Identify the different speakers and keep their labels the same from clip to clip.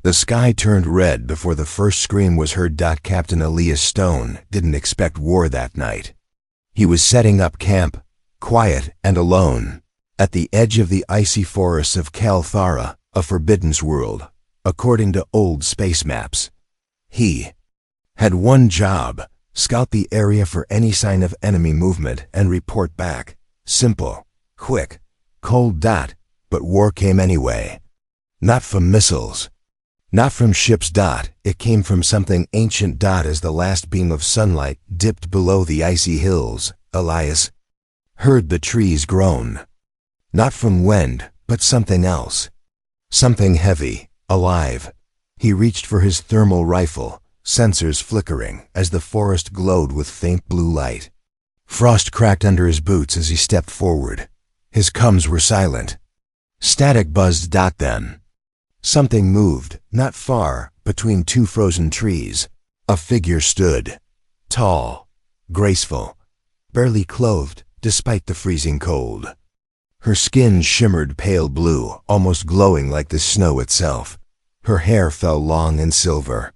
Speaker 1: The sky turned red before the first scream was heard. Captain Elias Stone didn't expect war that night. He was setting up camp, quiet and alone, at the edge of the icy forests of Kalthara, a forbidden world, according to old space maps. He had one job: scout the area for any sign of enemy movement and report back. Simple, quick, cold. But war came anyway. Not from missiles. Not from ships. It came from something ancient. As the last beam of sunlight dipped below the icy hills, Elias heard the trees groan. Not from wind, but something else. Something heavy, alive. He reached for his thermal rifle, sensors flickering as the forest glowed with faint blue light. Frost cracked under his boots as he stepped forward. His cums were silent. Static buzzed. Then something moved, not far, between two frozen trees. A figure stood, tall, graceful, barely clothed despite the freezing cold. Her skin shimmered pale blue, almost glowing like the snow itself. Her hair fell long and silver.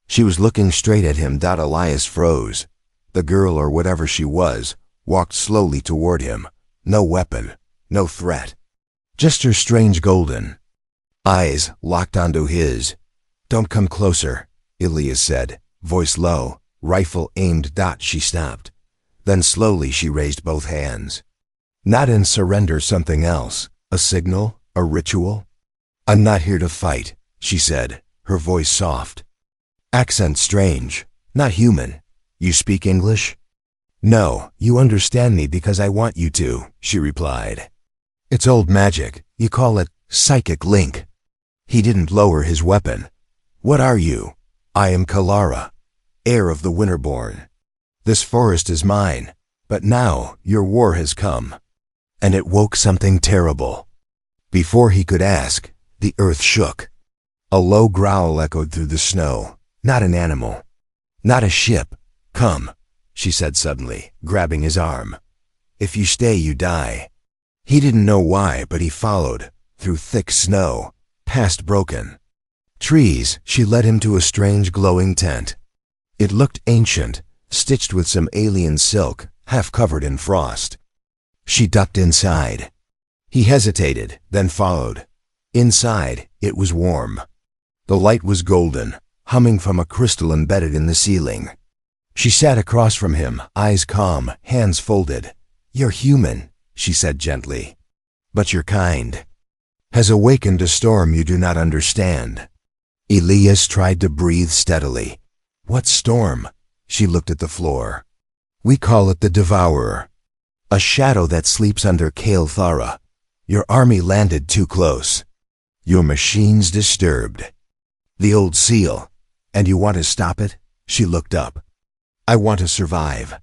Speaker 1: She was looking straight at him. Elias froze. The girl, or whatever she was, walked slowly toward him. No weapon, no threat. Just her strange golden eyes locked onto his. "Don't come closer," Elias said, voice low, rifle aimed. She stopped. Then slowly she raised both hands. Not in surrender, something else. A signal, a ritual. "I'm not here to fight," she said, her voice soft. Accent strange, not human. "You speak English?" "No, you understand me because I want you to," she replied. "It's old magic. You call it psychic link." He didn't lower his weapon. "What are you?" "I am Kalara, heir of the Winterborn. This forest is mine, but now your war has come." And it woke something terrible. Before he could ask, the earth shook. A low growl echoed through the snow. Not an animal. Not a ship. "Come," she said suddenly, grabbing his arm. "If you stay, you die." He didn't know why, but he followed, through thick snow, past broken trees. She led him to a strange glowing tent. It looked ancient, stitched with some alien silk, half covered in frost. She ducked inside. He hesitated, then followed. Inside, it was warm. The light was golden, humming from a crystal embedded in the ceiling. She sat across from him, eyes calm, hands folded. "You're human," she said gently. "But your kind has awakened a storm you do not understand." Elias tried to breathe steadily. "What storm?" She looked at the floor. "We call it the Devourer. A shadow that sleeps under Kalthara. Your army landed too close. Your machines disturbed. The old seal. And you want to stop it?" She looked up. "I want to survive."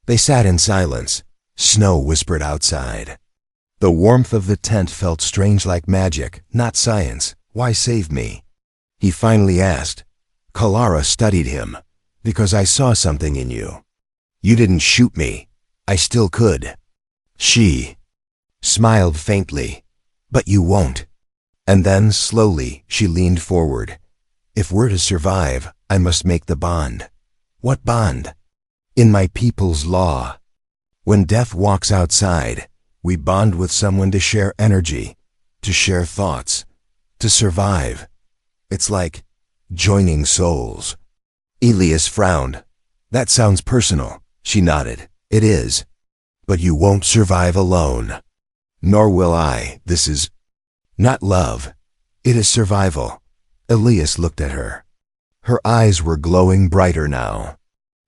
Speaker 1: They sat in silence. Snow whispered outside. The warmth of the tent felt strange, like magic, not science. "Why save me?" he finally asked. Kalara studied him. "Because I saw something in you. You didn't shoot me. I still could." She smiled faintly. "But you won't." And then, slowly, she leaned forward. "If we're to survive, I must make the bond." "What bond?" "In my people's law. When death walks outside, we bond with someone to share energy, to share thoughts, to survive. It's like joining souls." Elias frowned. "That sounds personal." She nodded. "It is. But you won't survive alone. Nor will I. This is not love. It is survival." Elias looked at her. Her eyes were glowing brighter now.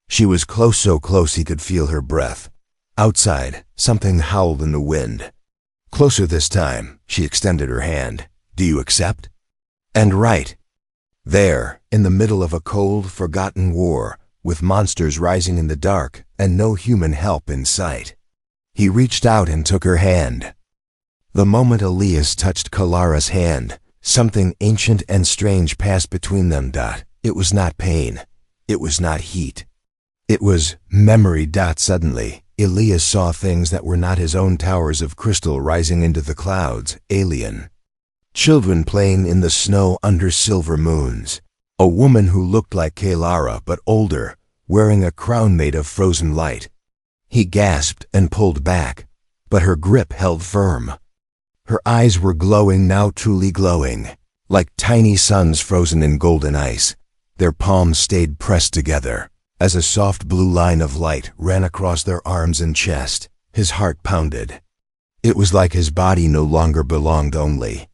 Speaker 1: She was close, so close he could feel her breath. Outside, something howled in the wind. Closer this time, she extended her hand. "Do you accept?" And right there, in the middle of a cold, forgotten war, with monsters rising in the dark and no human help in sight, he reached out and took her hand. The moment Elias touched Kalara's hand, something ancient and strange passed between them. It was not pain. It was not heat. It was memory. Suddenly, Elias saw things that were not his own, towers of crystal rising into the clouds, alien. Children playing in the snow under silver moons. A woman who looked like Kalara but older, wearing a crown made of frozen light. He gasped and pulled back, but her grip held firm. Her eyes were glowing, now truly glowing, like tiny suns frozen in golden ice. Their palms stayed pressed together, as a soft blue line of light ran across their arms and chest. His heart pounded. It was like his body no longer belonged only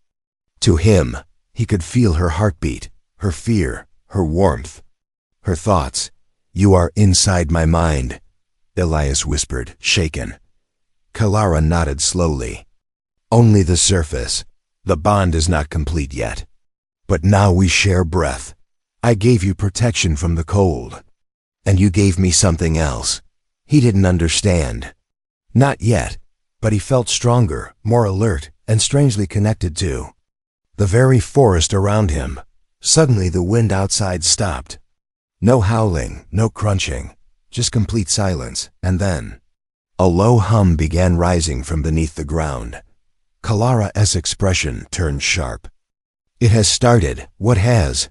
Speaker 1: to him. He could feel her heartbeat, her fear, her warmth, her thoughts. "You are inside my mind," Elias whispered, shaken. Kalara nodded slowly. "Only the surface. The bond is not complete yet. But now we share breath. I gave you protection from the cold. And you gave me something else." He didn't understand. Not yet, but he felt stronger, more alert, and strangely connected to the very forest around him. Suddenly the wind outside stopped. No howling, no crunching, just complete silence, and then a low hum began rising from beneath the ground. Kalara's expression turned sharp. "It has started. What has?"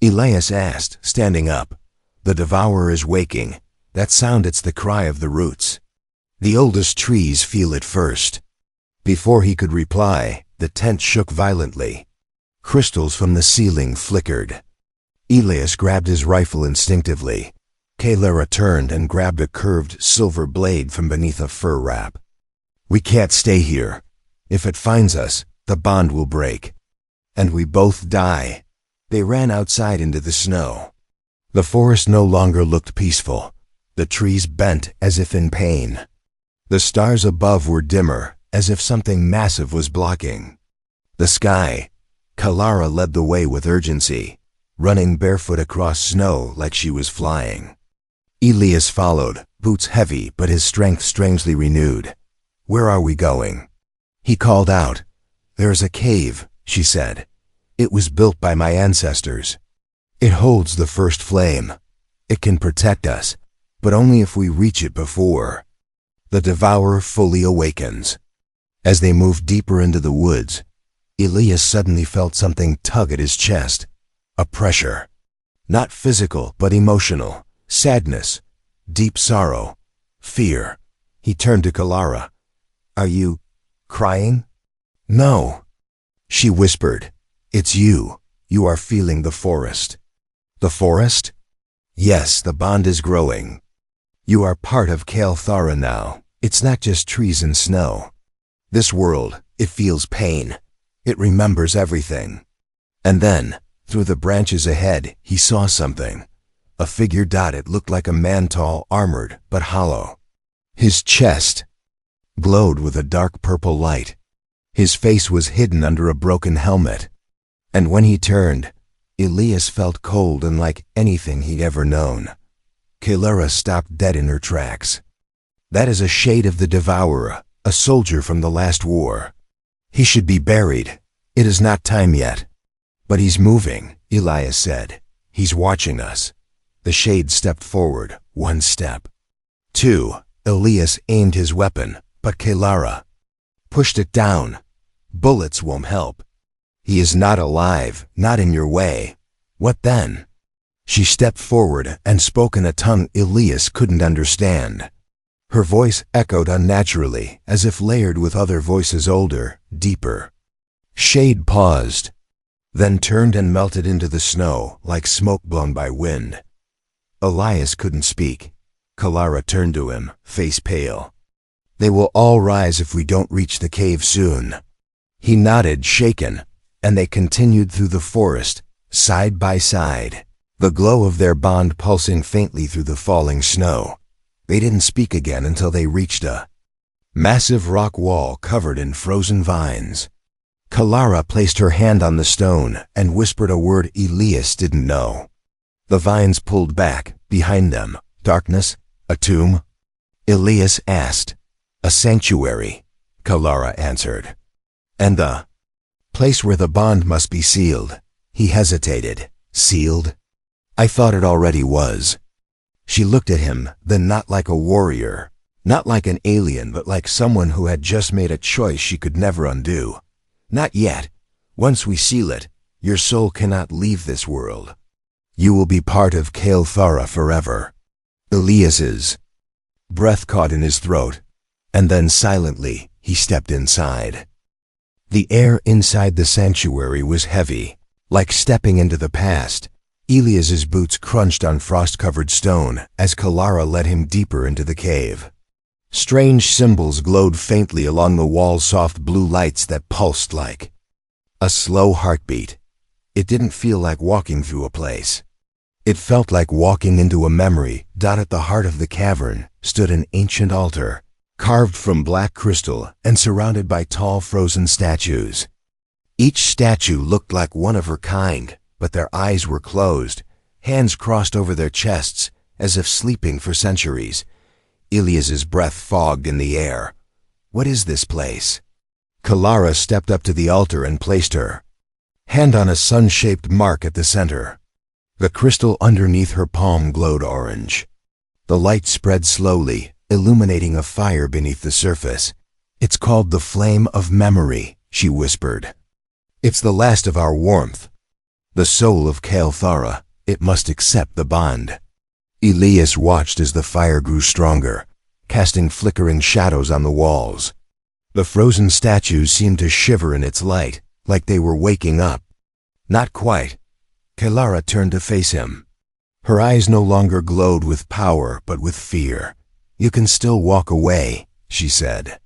Speaker 1: Elias asked, standing up. "The devourer is waking. That sound, it's the cry of the roots. The oldest trees feel it first." Before he could reply, the tent shook violently. Crystals from the ceiling flickered. Elias grabbed his rifle instinctively. Kalara turned and grabbed a curved silver blade from beneath a fur wrap. "We can't stay here. If it finds us, the bond will break. And we both die." They ran outside into the snow. The forest no longer looked peaceful. The trees bent as if in pain. The stars above were dimmer, as if something massive was blocking the sky. Kalara led the way with urgency, running barefoot across snow like she was flying. Elias followed, boots heavy but his strength strangely renewed. "Where are we going?" He called out. "There's a cave," she said. "It was built by my ancestors. It holds the first flame. It can protect us, but only if we reach it before the devourer fully awakens." As they moved deeper into the woods, Elias suddenly felt something tug at his chest. A pressure. Not physical, but emotional. Sadness, deep sorrow, fear. He turned to Kalara. "Are you crying?" "No," she whispered. "It's you. You are feeling the forest." "The forest?" "Yes, the bond is growing. You are part of Kael'thara now. It's not just trees and snow. This world, it feels pain. It remembers everything." And then, through the branches ahead, he saw something. A figure dotted looked like a man, tall, armored, but hollow. His chest glowed with a dark purple light. His face was hidden under a broken helmet. And when he turned, Elias felt cold and like anything he'd ever known. Kalara stopped dead in her tracks. "That is a shade of the devourer, a soldier from the last war. He should be buried. It is not time yet." "But he's moving," Elias said. "He's watching us." The shade stepped forward, one step. Two. Elias aimed his weapon, but Kalara pushed it down. "Bullets won't help. He is not alive, not in your way." "What then?" She stepped forward and spoke in a tongue Elias couldn't understand. Her voice echoed unnaturally, as if layered with other voices older, deeper. Shade paused, then turned and melted into the snow like smoke blown by wind. Elias couldn't speak. Kalara turned to him, face pale. "They will all rise if we don't reach the cave soon." He nodded, shaken, and they continued through the forest, side by side, the glow of their bond pulsing faintly through the falling snow. They didn't speak again until they reached a massive rock wall covered in frozen vines. Kalara placed her hand on the stone and whispered a word Elias didn't know. The vines pulled back, behind them, darkness, a tomb. Elias asked. "A sanctuary," Kalara answered. "And the place where the bond must be sealed." He hesitated. "Sealed? I thought it already was." She looked at him, then not like a warrior, not like an alien, but like someone who had just made a choice she could never undo. "Not yet. Once we seal it, your soul cannot leave this world. You will be part of Kael'thara forever. Elias's breath caught in his throat, and then silently he stepped inside. The air inside the sanctuary was heavy, like stepping into the past. Elias's boots crunched on frost-covered stone as Kalara led him deeper into the cave. Strange symbols glowed faintly along the wall's soft blue lights that pulsed like a slow heartbeat. It didn't feel like walking through a place. It felt like walking into a memory. At the heart of the cavern stood an ancient altar, carved from black crystal and surrounded by tall frozen statues. Each statue looked like one of her kind, but their eyes were closed, hands crossed over their chests, as if sleeping for centuries. Elias's breath fogged in the air. What is this place? Kalara stepped up to the altar and placed her hand on a sun-shaped mark at the center. The crystal underneath her palm glowed orange. The light spread slowly, illuminating a fire beneath the surface. It's called the Flame of Memory, she whispered. It's the last of our warmth. The soul of Kael'thara, it must accept the bond. Elias watched as the fire grew stronger, casting flickering shadows on the walls. The frozen statues seemed to shiver in its light, like they were waking up. Not quite. Kalara turned to face him. Her eyes no longer glowed with power, but with fear. You can still walk away, she said.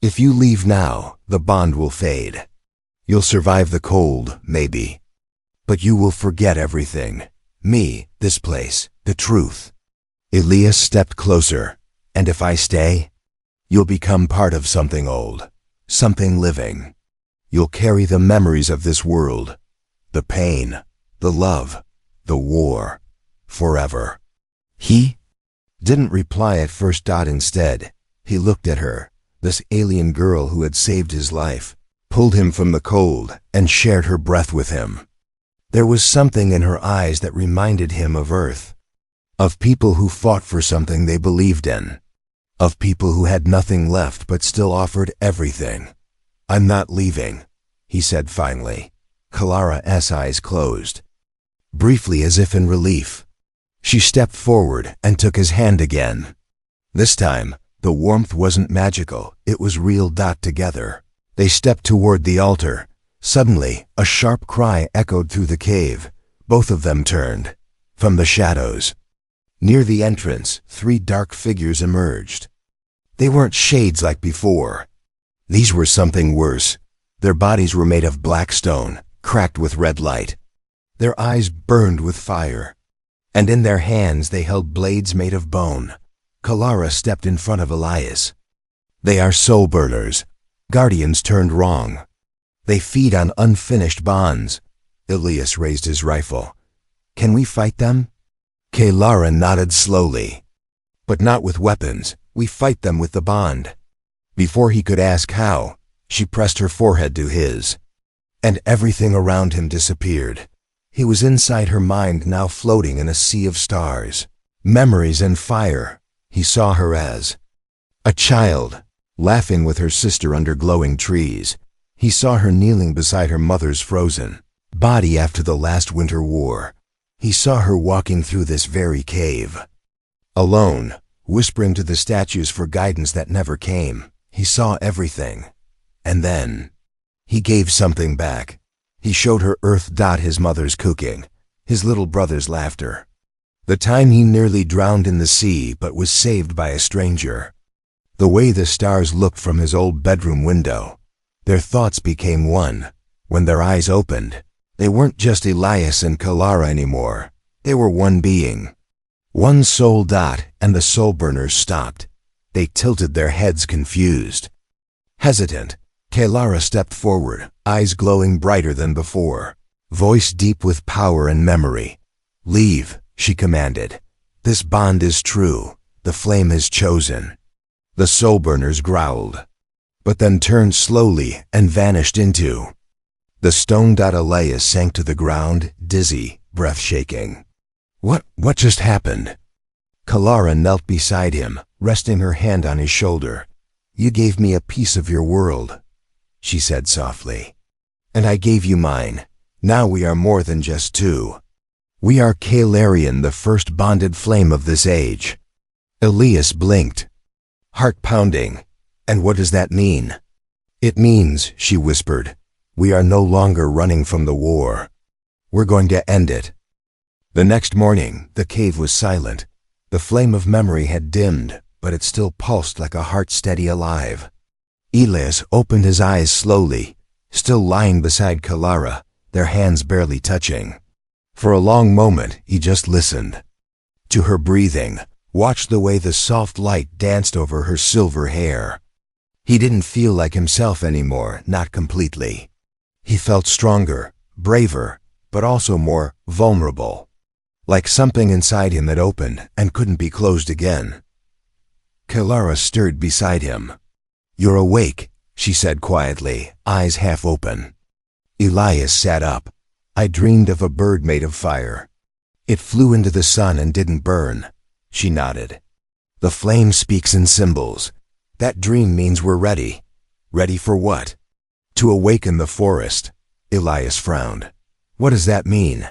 Speaker 1: If you leave now, the bond will fade. You'll survive the cold, maybe. But you will forget everything. Me, this place, the truth. Elias stepped closer. And if I stay, you'll become part of something old, something living. You'll carry the memories of this world, the pain, the love, the war, forever. He didn't reply at first. Instead, he looked at her, this alien girl who had saved his life, pulled him from the cold, and shared her breath with him. There was something in her eyes that reminded him of Earth, of people who fought for something they believed in, of people who had nothing left but still offered everything. I'm not leaving, he said finally. Kalara's eyes closed. Briefly, as if in relief, she stepped forward and took his hand again. This time, the warmth wasn't magical, it was real. Together, they stepped toward the altar. Suddenly, a sharp cry echoed through the cave. Both of them turned. From the shadows, near the entrance, 3 dark figures emerged. They weren't shades like before. These were something worse. Their bodies were made of black stone, cracked with red light. Their eyes burned with fire, and in their hands they held blades made of bone. Kalara stepped in front of Elias. They are soul burners, guardians turned wrong. They feed on unfinished bonds. Elias raised his rifle. Can we fight them? Kalara nodded slowly. But not with weapons. We fight them with the bond. Before he could ask how, she pressed her forehead to his, and everything around him disappeared. He was inside her mind now, floating in a sea of stars, memories and fire. He saw her as a child, laughing with her sister under glowing trees. He saw her kneeling beside her mother's frozen body after the last winter war. He saw her walking through this very cave, alone, whispering to the statues for guidance that never came. He saw everything. And then he gave something back. He showed her Earth. His mother's cooking, his little brother's laughter, the time he nearly drowned in the sea but was saved by a stranger, the way the stars looked from his old bedroom window. Their thoughts became one. When their eyes opened, they weren't just Elias and Kalara anymore. They were one being, one soul. And the soul burners stopped. They tilted their heads, confused, hesitant. Kalara stepped forward, eyes glowing brighter than before, voice deep with power and memory. Leave, she commanded. This bond is true. The flame has chosen. The soul burners growled, but then turned slowly and vanished into the stone. Elias sank to the ground, dizzy, breath shaking. What just happened? Kalara knelt beside him, resting her hand on his shoulder. You gave me a piece of your world, she said softly. And I gave you mine. Now we are more than just two. We are Kaelarian, the first bonded flame of this age." Elias blinked, heart pounding. "And what does that mean?" "It means," she whispered, "we are no longer running from the war. We're going to end it." The next morning, the cave was silent. The flame of memory had dimmed, but it still pulsed like a heart steady alive. Elias opened his eyes slowly, still lying beside Kalara, their hands barely touching. For a long moment, he just listened. To her breathing, watched the way the soft light danced over her silver hair. He didn't feel like himself anymore, not completely. He felt stronger, braver, but also more vulnerable. Like something inside him had opened and couldn't be closed again. Kalara stirred beside him. "You're awake," she said quietly, eyes half open. Elias sat up. "I dreamed of a bird made of fire. It flew into the sun and didn't burn." She nodded. "The flame speaks in symbols. That dream means we're ready." "Ready for what?" "To awaken the forest." Elias frowned. "What does that mean?"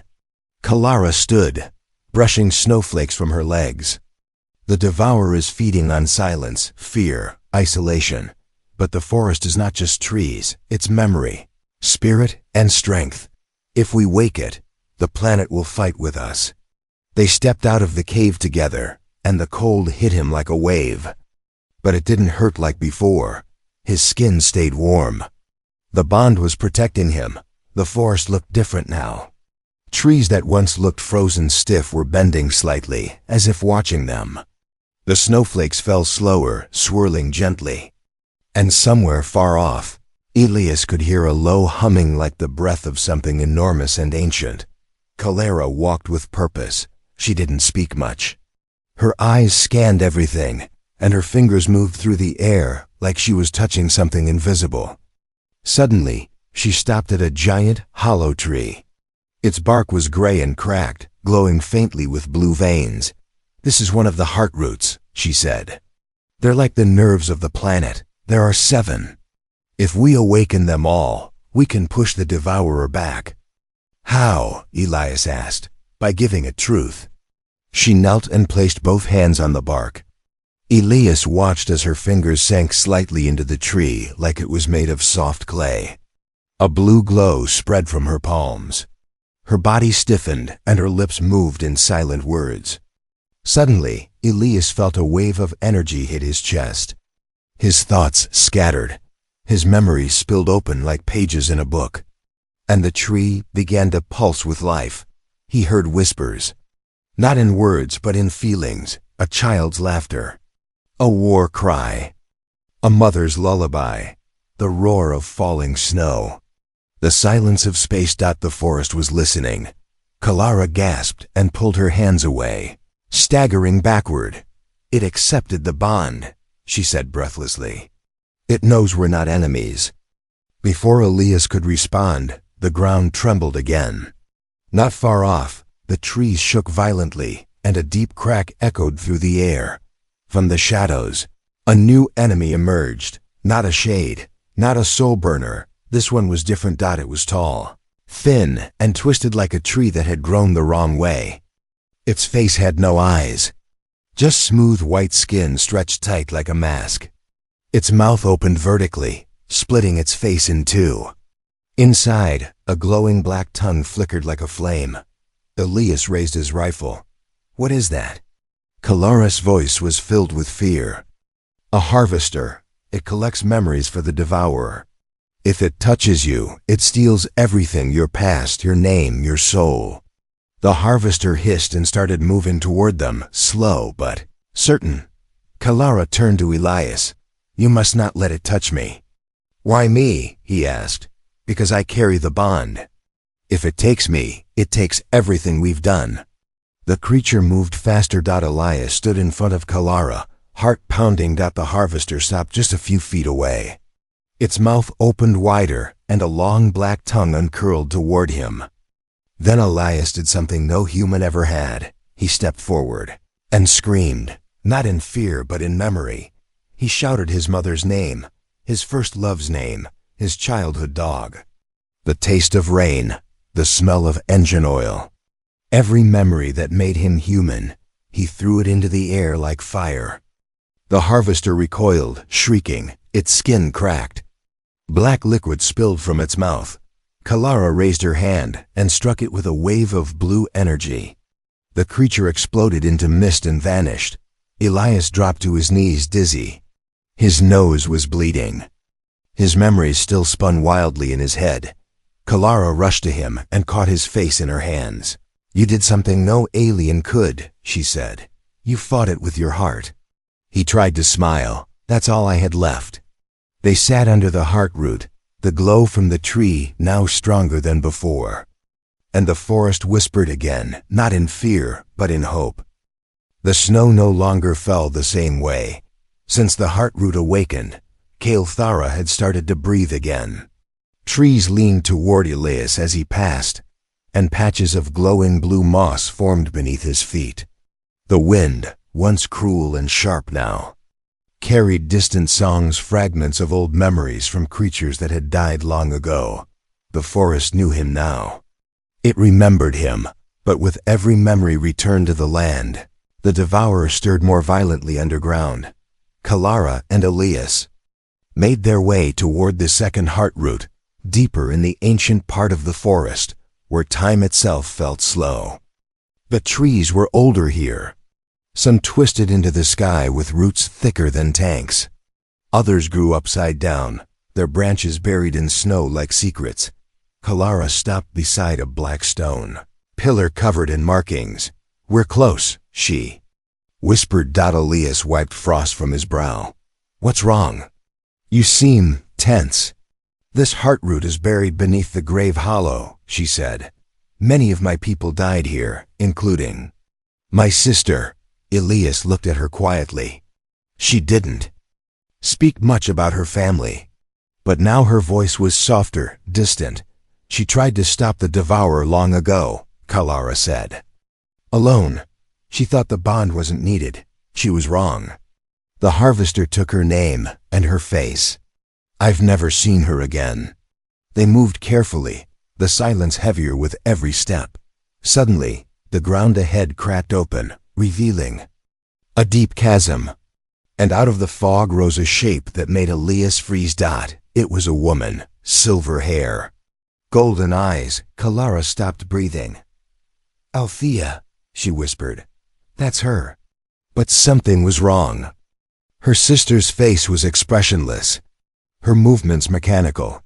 Speaker 1: Kalara stood, brushing snowflakes from her legs. "The devourer is feeding on silence, fear, isolation. But the forest is not just trees, it's memory, spirit, and strength. If we wake it, the planet will fight with us." They stepped out of the cave together, and the cold hit him like a wave. But it didn't hurt like before. His skin stayed warm. The bond was protecting him. The forest looked different now. Trees that once looked frozen stiff were bending slightly, as if watching them. The snowflakes fell slower, swirling gently. And somewhere far off, Elias could hear a low humming like the breath of something enormous and ancient. Kalara walked with purpose. She didn't speak much. Her eyes scanned everything, and her fingers moved through the air like she was touching something invisible. Suddenly, she stopped at a giant, hollow tree. Its bark was gray and cracked, glowing faintly with blue veins. "This is one of the heart roots," she said. "They're like the nerves of the planet. There are 7. If we awaken them all, we can push the devourer back." "How?" Elias asked. "By giving it truth." She knelt and placed both hands on the bark. Elias watched as her fingers sank slightly into the tree like it was made of soft clay. A blue glow spread from her palms. Her body stiffened and her lips moved in silent words. Suddenly, Elias felt a wave of energy hit his chest. His thoughts scattered. His memories spilled open like pages in a book. And the tree began to pulse with life. He heard whispers. Not in words, but in feelings. A child's laughter. A war cry. A mother's lullaby. The roar of falling snow. The silence of space. The forest was listening. Kalara gasped and pulled her hands away, staggering backward. "It accepted the bond," she said breathlessly. "It knows we're not enemies." Before Elias could respond, the ground trembled again. Not far off, the trees shook violently, and a deep crack echoed through the air. From the shadows, a new enemy emerged. Not a shade, not a soul burner. This one was different. It was tall, thin, and twisted like a tree that had grown the wrong way. Its face had no eyes, just smooth white skin stretched tight like a mask. Its mouth opened vertically, splitting its face in two. Inside, a glowing black tongue flickered like a flame. Elias raised his rifle. "What is that?" Kalara's voice was filled with fear. "A harvester. It collects memories for the devourer. If it touches you, it steals everything, your past, your name, your soul." The harvester hissed and started moving toward them, slow but certain. Kalara turned to Elias. "You must not let it touch me." "Why me?" he asked. "Because I carry the bond. If it takes me, it takes everything we've done." The creature moved faster. Elias stood in front of Kalara, heart pounding. The harvester stopped just a few feet away. Its mouth opened wider, and a long black tongue uncurled toward him. Then Elias did something no human ever had. He stepped forward and screamed, not in fear but in memory. He shouted his mother's name, his first love's name, his childhood dog. The taste of rain, the smell of engine oil. Every memory that made him human, he threw it into the air like fire. The harvester recoiled, shrieking, its skin cracked. Black liquid spilled from its mouth. Kalara raised her hand and struck it with a wave of blue energy. The creature exploded into mist and vanished. Elias dropped to his knees dizzy. His nose was bleeding. His memories still spun wildly in his head. Kalara rushed to him and caught his face in her hands. "You did something no alien could," she said. "You fought it with your heart." He tried to smile. That's all I had left. They sat under the heart root, the glow from the tree now stronger than before. And the forest whispered again, not in fear, but in hope. The snow no longer fell the same way. Since the heart root awakened, Kael'thara had started to breathe again. Trees leaned toward Elias as he passed, and patches of glowing blue moss formed beneath his feet. The wind, once cruel and sharp now, carried distant songs, fragments of old memories from creatures that had died long ago. The forest knew him now. It remembered him, but with every memory returned to the land, the devourer stirred more violently underground. Kalara and Elias made their way toward the second heart root, deeper in the ancient part of the forest, where time itself felt slow. The trees were older here. Some twisted into the sky with roots thicker than tanks. Others grew upside down, their branches buried in snow like secrets. Kalara stopped beside a black stone, pillar covered in markings. "We're close," she whispered. Elias wiped frost from his brow. "What's wrong? You seem tense." "This heart root is buried beneath the grave hollow," she said. "Many of my people died here, including my sister." Elias looked at her quietly. She didn't speak much about her family, but now her voice was softer, distant. "She tried to stop the devourer long ago," Kalara said. "Alone. She thought the bond wasn't needed. She was wrong. The harvester took her name and her face. I've never seen her again." They moved carefully, the silence heavier with every step. Suddenly, the ground ahead cracked open, revealing a deep chasm. And out of the fog rose a shape that made Elias freeze. It was a woman, silver hair, golden eyes. Kalara stopped breathing. "Althea," she whispered. "That's her." But something was wrong. Her sister's face was expressionless, her movements mechanical.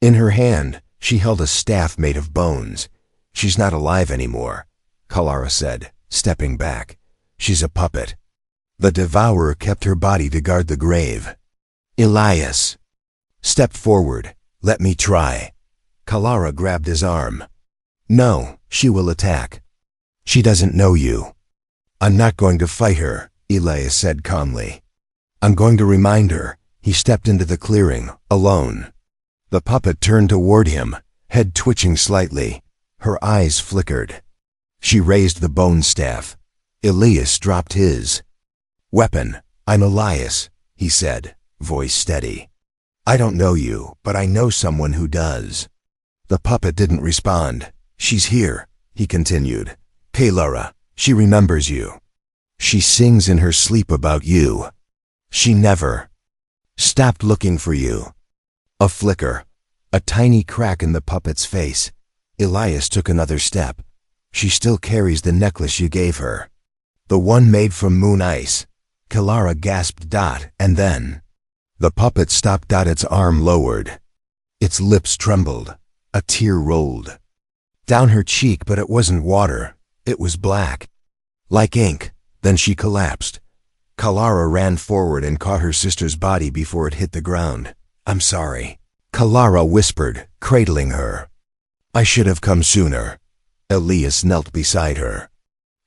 Speaker 1: In her hand, she held a staff made of bones. "She's not alive anymore," Kalara said, stepping back. "She's a puppet. The devourer kept her body to guard the grave." "Elias, step forward. Let me try." Kalara grabbed his arm. "No, she will attack. She doesn't know you." "I'm not going to fight her," Elias said calmly. "I'm going to remind her." He stepped into the clearing, alone. The puppet turned toward him, head twitching slightly. Her eyes flickered. She raised the bone staff. Elias dropped his weapon. "I'm Elias," he said, voice steady. "I don't know you, but I know someone who does." The puppet didn't respond. "She's here," he continued. "Kalara, she remembers you. She sings in her sleep about you. She never stopped looking for you." A flicker, a tiny crack in the puppet's face. Elias took another step. "She still carries the necklace you gave her. The one made from moon ice." Kalara gasped. And then the puppet stopped. Its arm lowered. Its lips trembled. A tear rolled down her cheek, but it wasn't water. It was black, like ink. Then she collapsed. Kalara ran forward and caught her sister's body before it hit the ground. "I'm sorry," Kalara whispered, cradling her. "I should have come sooner." Elias knelt beside her.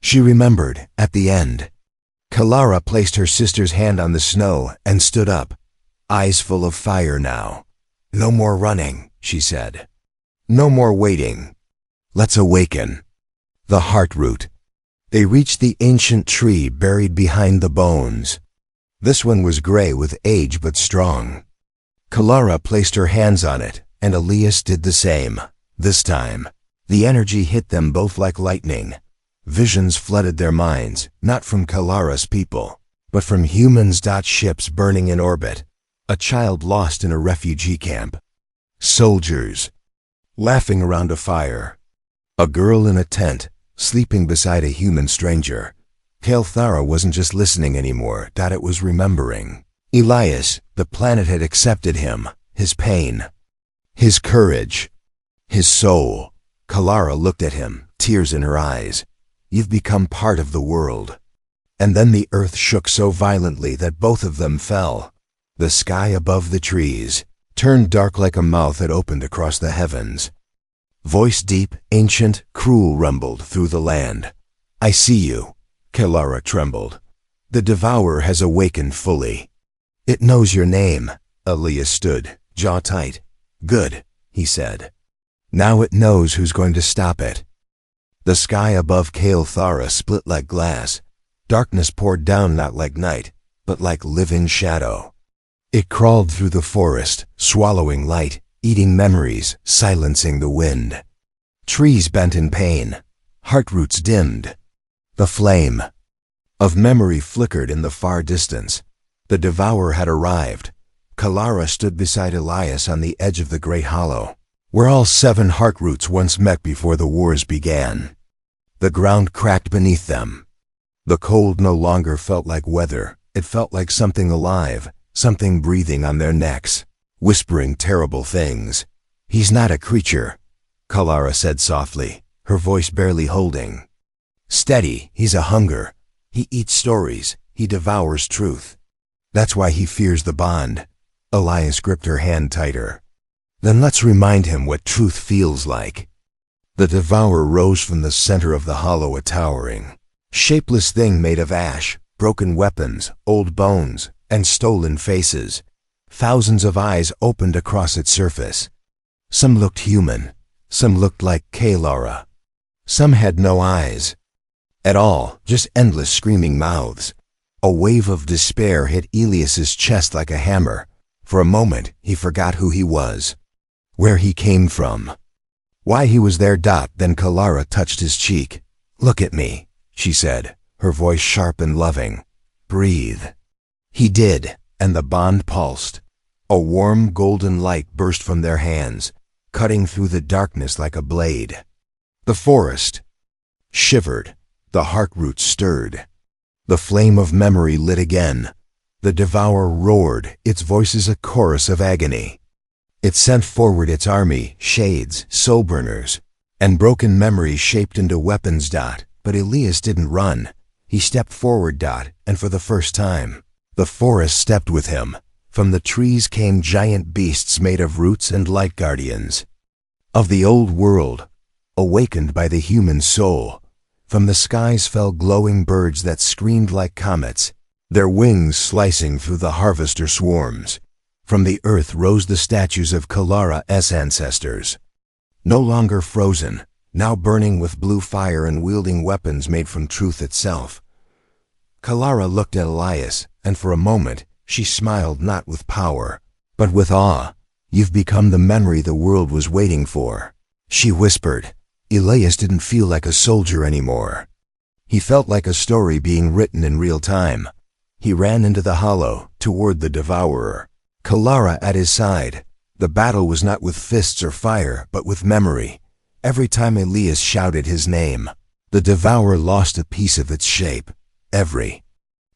Speaker 1: She remembered, at the end. Kalara placed her sister's hand on the snow and stood up, eyes full of fire now. "No more running," she said. "No more waiting. Let's awaken." The heart root. They reached the ancient tree buried behind the bones. This one was gray with age but strong. Kalara placed her hands on it, and Elias did the same. This time, the energy hit them both like lightning. Visions flooded their minds, not from Kalara's people, but from humans. Ships burning in orbit, a child lost in a refugee camp, soldiers laughing around a fire, a girl in a tent sleeping beside a human stranger. Kalthara wasn't just listening anymore, it was remembering. Elias, the planet had accepted him, his pain, his courage, his soul. Kalara looked at him, tears in her eyes. You've become part of the world. And then the earth shook so violently that both of them fell. The sky above the trees turned dark like a mouth that opened across the heavens. Voice deep, ancient, cruel rumbled through the land. I see you. Kalara trembled. The devourer has awakened fully. It knows your name. Elias stood, jaw tight. Good, he said. Now it knows who's going to stop it. The sky above Kalthara split like glass. Darkness poured down, not like night, but like living shadow. It crawled through the forest, swallowing light, eating memories, silencing the wind. Trees bent in pain. Heart roots dimmed. The flame of memory flickered in the far distance. The devourer had arrived. Kalara stood beside Elias on the edge of the great hollow, where all 7 heart roots once met before the wars began. The ground cracked beneath them. The cold no longer felt like weather. It felt like something alive, something breathing on their necks, whispering terrible things. He's not a creature, Kalara said softly, her voice barely holding. Steady, he's a hunger. He eats stories. He devours truth. That's why he fears the bond. Elias gripped her hand tighter. Then let's remind him what truth feels like. The devourer rose from the center of the hollow, a towering, shapeless thing made of ash, broken weapons, old bones, and stolen faces. Thousands of eyes opened across its surface. Some looked human. Some looked like Kalara. Some had no eyes at all, just endless screaming mouths. A wave of despair hit Elias's chest like a hammer. For a moment, he forgot who he was, where he came from, why he was there. Then Kalara touched his cheek. Look at me, she said, her voice sharp and loving. Breathe. He did, and the bond pulsed. A warm golden light burst from their hands, cutting through the darkness like a blade. The forest shivered. The heart roots stirred. The flame of memory lit again. The devourer roared, its voice a chorus of agony. It sent forward its army, shades, soul burners, and broken memories shaped into weapons. But Elias didn't run. He stepped forward. And for the first time, the forest stepped with him. From the trees came giant beasts made of roots and light, guardians of the old world, awakened by the human soul. From the skies fell glowing birds that screamed like comets, their wings slicing through the harvester swarms. From the earth rose the statues of Kalara's ancestors, no longer frozen, now burning with blue fire and wielding weapons made from truth itself. Kalara looked at Elias, and for a moment she smiled, not with power, but with awe. You've become the memory the world was waiting for, she whispered. Elias didn't feel like a soldier anymore. He felt like a story being written in real time. He ran into the hollow, toward the devourer, Kalara at his side. The battle was not with fists or fire, but with memory. Every time Elias shouted his name, the devourer lost a piece of its shape. Every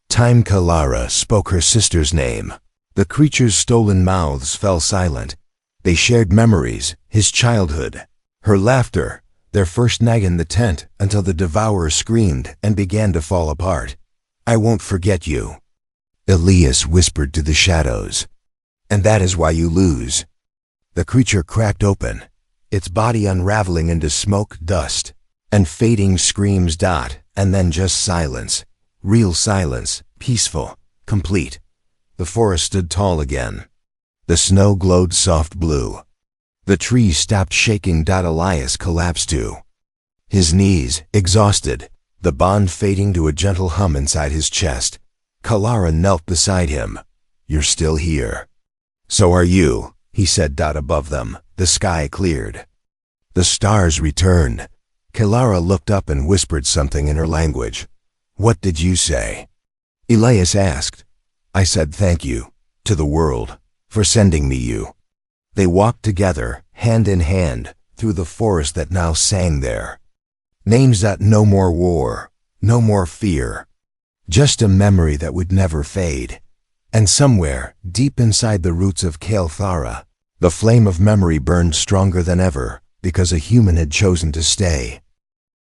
Speaker 1: time Kalara spoke her sister's name, the creature's stolen mouths fell silent. They shared memories, his childhood, her laughter, their first night in the tent, until the devourer screamed and began to fall apart. I won't forget you, Elias whispered to the shadows. And that is why you lose. The creature cracked open, its body unraveling into smoke, dust, and fading screams. And then just silence. Real silence, peaceful, complete. The forest stood tall again. The snow glowed soft blue. The trees stopped shaking. Elias collapsed to his knees, exhausted, the bond fading to a gentle hum inside his chest. Kalara knelt beside him. You're still here. So are you, he said. Above them, The sky cleared. The stars returned. Kilara looked up and whispered something in her language. "What did you say?" Elias asked. "I said thank you, to the world, for sending me you." They walked together, hand in hand, through the forest that now sang there. Names that no more war, no more fear. Just a memory that would never fade. And somewhere, deep inside the roots of Kael'thara, the flame of memory burned stronger than ever, because a human had chosen to stay.